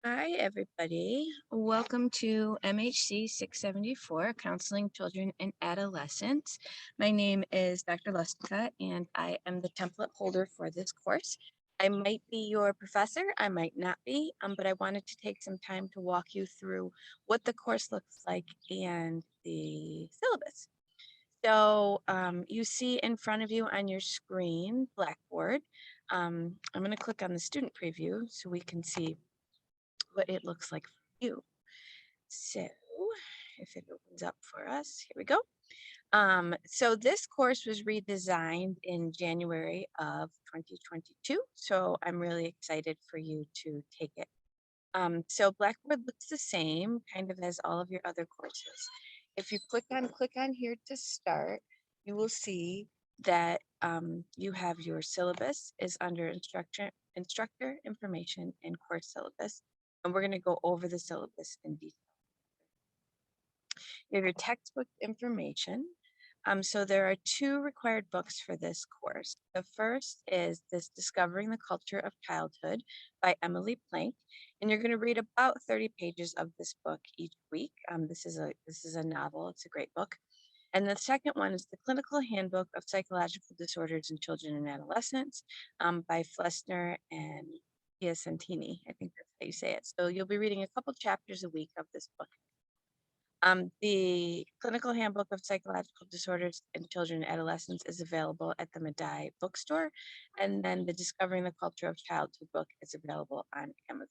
Hi, everybody. Welcome to MHC 674, Counseling Children and Adolescents. My name is Dr. Lustica, and I am the template holder for this course. I might be your professor, I might not be, but I wanted to take some time to walk you through what the course looks like and the syllabus. So you see in front of you on your screen, Blackboard. I'm going to click on the student preview so we can see what it looks like for you. So if it opens up for us, here we go. So this course was redesigned in January of 2022. So I'm really excited for you to take it. So Blackboard looks the same, kind of as all of your other courses. If you click on here to start, you will see that you have your syllabus is under instructor information and course syllabus. And we're going to go over the syllabus in detail. You have your textbook information. So there are two required books for this course. The first is this Discovering the Culture of Childhood by Emily Plank, and you're going to read about 30 pages of this book each week. This is a novel. It's a great book. And the second one is the Clinical Handbook of Psychological Disorders in Children and Adolescents by Flessner and Piacentini. I think that's how you say it. So you'll be reading a couple chapters a week of this book. The Clinical Handbook of Psychological Disorders in Children and Adolescents is available at the Medaille bookstore, and then the Discovering the Culture of Childhood book is available on Amazon.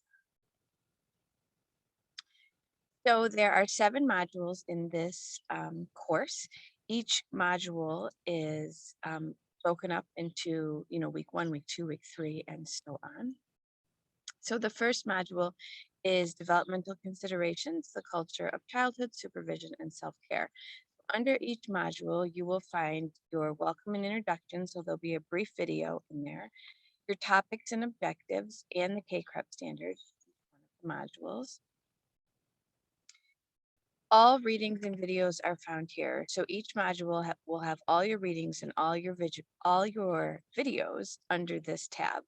So there are 7 modules in this course. Each module is broken up into, week 1, week 2, week 3, and so on. So the first module is Developmental Considerations, the Culture of Childhood, Supervision, and Self-Care. Under each module, you will find your welcome and introduction, so there'll be a brief video in there, your topics and objectives, and the K-CREP standards, one of the modules. All readings and videos are found here. So each module will have all your readings and all your videos under this tab.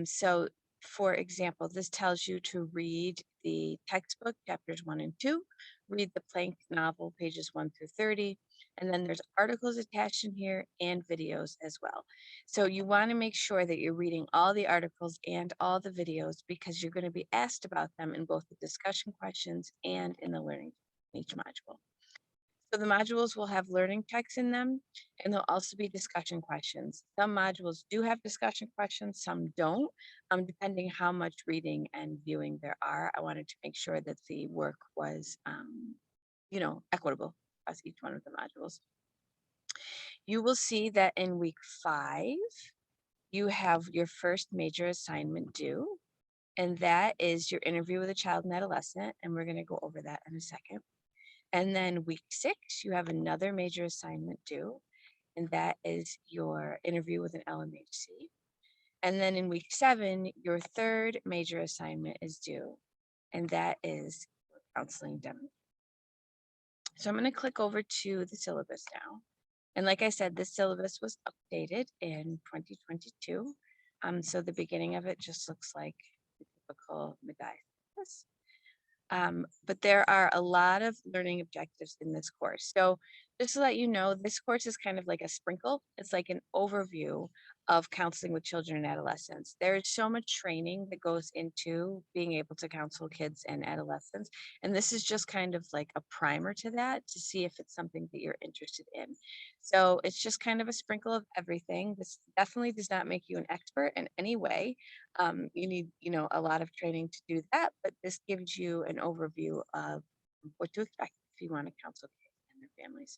So for example, this tells you to read the textbook, chapters 1 and 2, read the Plank novel, pages 1 through 30, and then there's articles attached in here and videos as well. So you want to make sure that you're reading all the articles and all the videos because you're going to be asked about them in both the discussion questions and in the learning each module. So the modules will have learning checks in them, and there'll also be discussion questions. Some modules do have discussion questions, some don't, depending how much reading and viewing there are. I wanted to make sure that the work was, equitable across each one of the modules. You will see that in week 5, you have your first major assignment due, and that is your interview with a child and adolescent, and we're going to go over that in a second. And then week 6, you have another major assignment due, and that is your interview with an LMHC. And then in week 7, your third major assignment is due, and that is counseling demo. So I'm going to click over to the syllabus now. And like I said, this syllabus was updated in 2022. So the beginning of it just looks like the typical Medaille syllabus. But there are a lot of learning objectives in this course. So just to let you know, this course is kind of like a sprinkle. It's like an overview of counseling with children and adolescents. There is so much training that goes into being able to counsel kids and adolescents. And this is just kind of like a primer to that to see if it's something that you're interested in. So it's just kind of a sprinkle of everything. This definitely does not make you an expert in any way. You need, a lot of training to do that, but this gives you an overview of what to expect if you want to counsel kids and their families.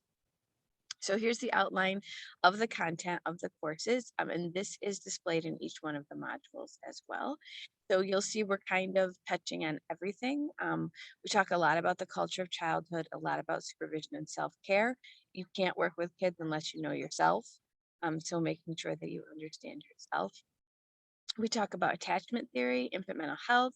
So here's the outline of the content of the courses, and this is displayed in each one of the modules as well. So you'll see we're kind of touching on everything. We talk a lot about the culture of childhood, a lot about supervision and self-care. You can't work with kids unless you know yourself. So making sure that you understand yourself. We talk about attachment theory, infant mental health,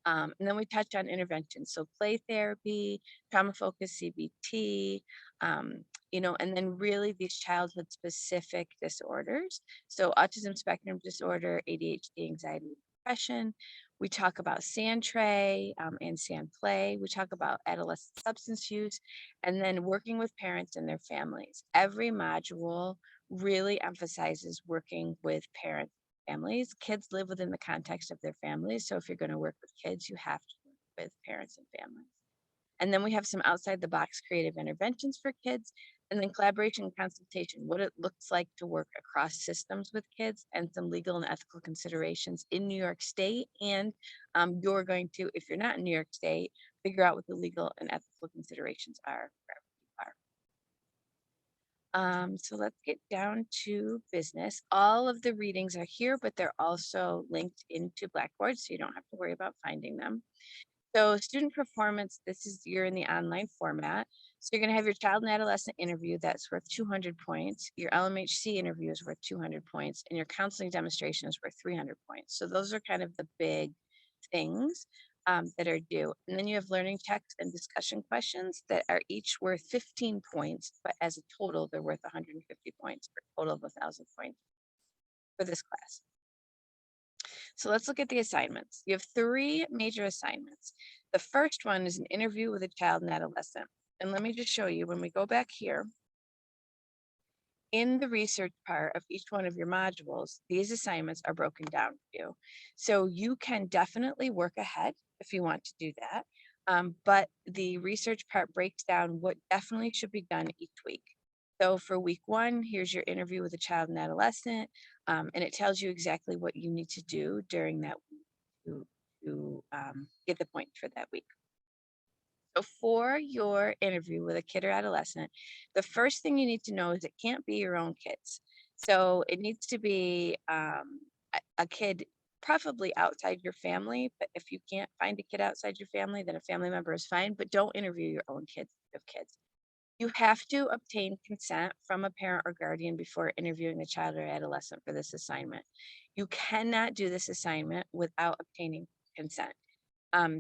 and then we touch on interventions. So play therapy, trauma focused CBT, and then really these childhood specific disorders. So autism spectrum disorder, ADHD, anxiety, depression. We talk about sand tray and sand play. We talk about adolescent substance use, and then working with parents and their families. Every module really emphasizes working with parents and families. Kids live within the context of their families. So if you're going to work with kids, you have to work with parents and families. And then we have some outside the box creative interventions for kids, and then collaboration and consultation, what it looks like to work across systems with kids, and some legal and ethical considerations in New York State. And you're going to, if you're not in New York State, figure out what the legal and ethical considerations are wherever you are. So let's get down to business. All of the readings are here, but they're also linked into Blackboard, so you don't have to worry about finding them. So student performance, you're in the online format. So you're going to have your child and adolescent interview that's worth 200 points. Your LMHC interview is worth 200 points, and your counseling demonstration is worth 300 points. So those are kind of the big things that are due. And then you have learning checks and discussion questions that are each worth 15 points, but as a total, they're worth 150 points for a total of 1,000 points for this class. So let's look at the assignments. You have 3 major assignments. The first one is an interview with a child and adolescent. And let me just show you, when we go back here, in the research part of each one of your modules, these assignments are broken down for you. So you can definitely work ahead if you want to do that. But the research part breaks down what definitely should be done each week. So for week 1, here's your interview with a child and adolescent, and it tells you exactly what you need to do during that week to get the points for that week. So for your interview with a kid or adolescent, the first thing you need to know is it can't be your own kids. So it needs to be a kid preferably outside your family, but if you can't find a kid outside your family, then a family member is fine, but don't interview your own kids of kids. You have to obtain consent from a parent or guardian before interviewing a child or adolescent for this assignment. You cannot do this assignment without obtaining consent.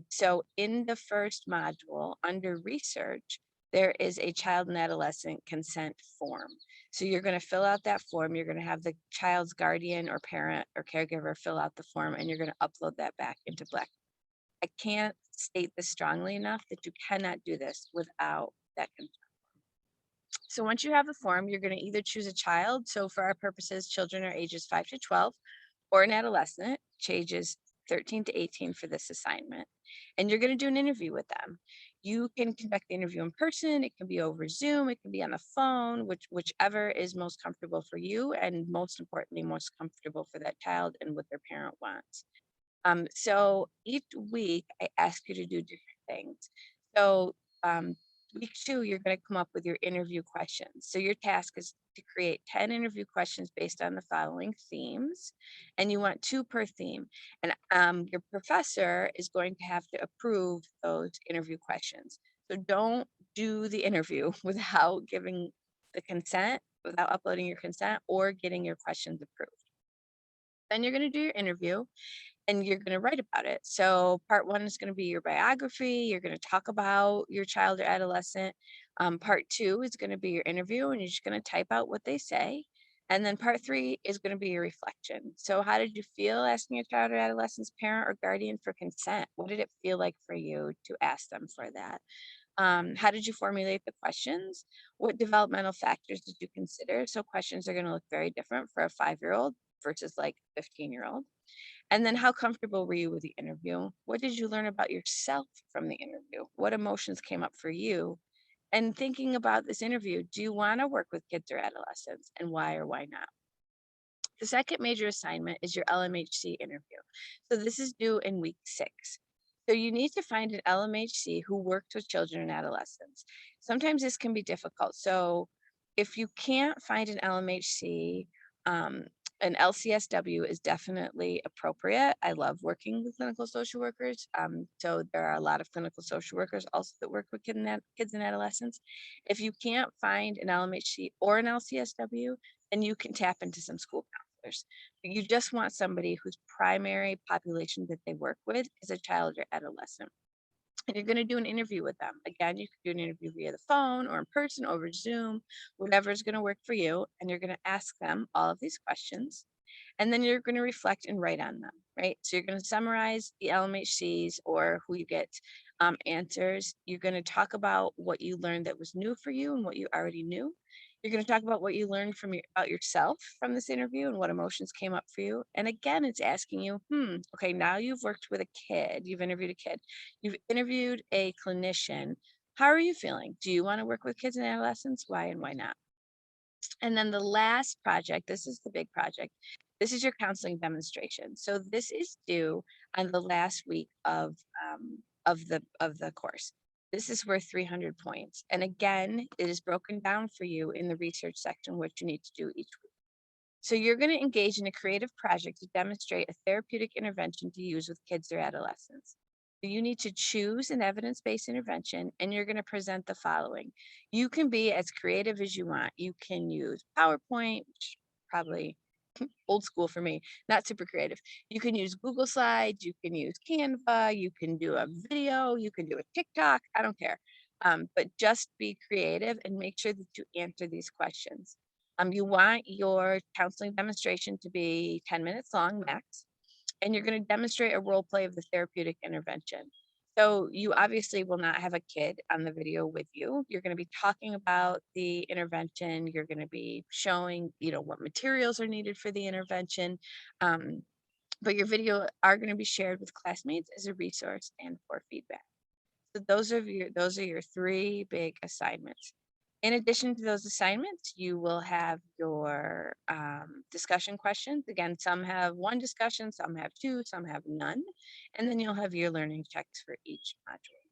So in the first module under research, there is a child and adolescent consent form. So you're going to fill out that form. You're going to have the child's guardian or parent or caregiver fill out the form, and you're going to upload that back into Black. I can't state this strongly enough that you cannot do this without that consent. So once you have the form, you're going to either choose a child. So for our purposes, children are ages 5 to 12, or an adolescent, ages 13 to 18 for this assignment. And you're going to do an interview with them. You can conduct the interview in person. It can be over Zoom. It can be on the phone, whichever is most comfortable for you. And most importantly, most comfortable for that child and what their parent wants. So each week I ask you to do different things. So week 2, you're going to come up with your interview questions. So your task is to create 10 interview questions based on the following themes, and you want 2 per theme. And your professor is going to have to approve those interview questions. So don't do the interview without giving the consent, without uploading your consent or getting your questions approved. Then you're going to do your interview and you're going to write about it. So part 1 is going to be your biography. You're going to talk about your child or adolescent. Part 2 is going to be your interview, and you're just going to type out what they say. And then part 3 is going to be your reflection. So how did you feel asking a child or adolescent's parent or guardian for consent? What did it feel like for you to ask them for that? How did you formulate the questions? What developmental factors did you consider? So questions are going to look very different for a 5-year-old versus like a 15-year-old. And then how comfortable were you with the interview? What did you learn about yourself from the interview? What emotions came up for you? And thinking about this interview, do you want to work with kids or adolescents, and why or why not? The second major assignment is your LMHC interview. So this is due in week 6. So you need to find an LMHC who works with children and adolescents. Sometimes this can be difficult. So if you can't find an LMHC, an LCSW is definitely appropriate. I love working with clinical social workers. So there are a lot of clinical social workers also that work with kids and adolescents. If you can't find an LMHC or an LCSW, then you can tap into some school counselors. But you just want somebody whose primary population that they work with is a child or adolescent. And you're going to do an interview with them. Again, you can do an interview via the phone or in person, over Zoom, whatever is going to work for you. And you're going to ask them all of these questions. And then you're going to reflect and write on them, right? So you're going to summarize the LMHCs or who you get answers. You're going to talk about what you learned that was new for you and what you already knew. You're going to talk about what you learned about yourself from this interview and what emotions came up for you. And again, it's asking you, okay, now you've worked with a kid, you've interviewed a kid, you've interviewed a clinician. How are you feeling? Do you want to work with kids and adolescents? Why and why not? And then the last project, this is the big project. This is your counseling demonstration. So this is due on the last week of the course. This is worth 300 points. And again, it is broken down for you in the research section, what you need to do each week. So you're going to engage in a creative project to demonstrate a therapeutic intervention to use with kids or adolescents. So you need to choose an evidence-based intervention and you're going to present the following. You can be as creative as you want. You can use PowerPoint, which probably old school for me, not super creative. You can use Google Slides, you can use Canva, you can do a video, you can do a TikTok, I don't care. But just be creative and make sure that you answer these questions. You want your counseling demonstration to be 10 minutes long max, and you're going to demonstrate a role play of the therapeutic intervention. So you obviously will not have a kid on the video with you. You're going to be talking about the intervention. You're going to be showing, what materials are needed for the intervention. But your video are going to be shared with classmates as a resource and for feedback. So those are your three big assignments. In addition to those assignments, you will have your discussion questions. Again, some have one discussion, some have two, some have none. And then you'll have your learning checks for each module.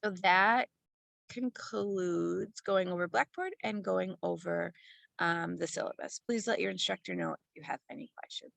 So that concludes going over Blackboard and going over the syllabus. Please let your instructor know if you have any questions.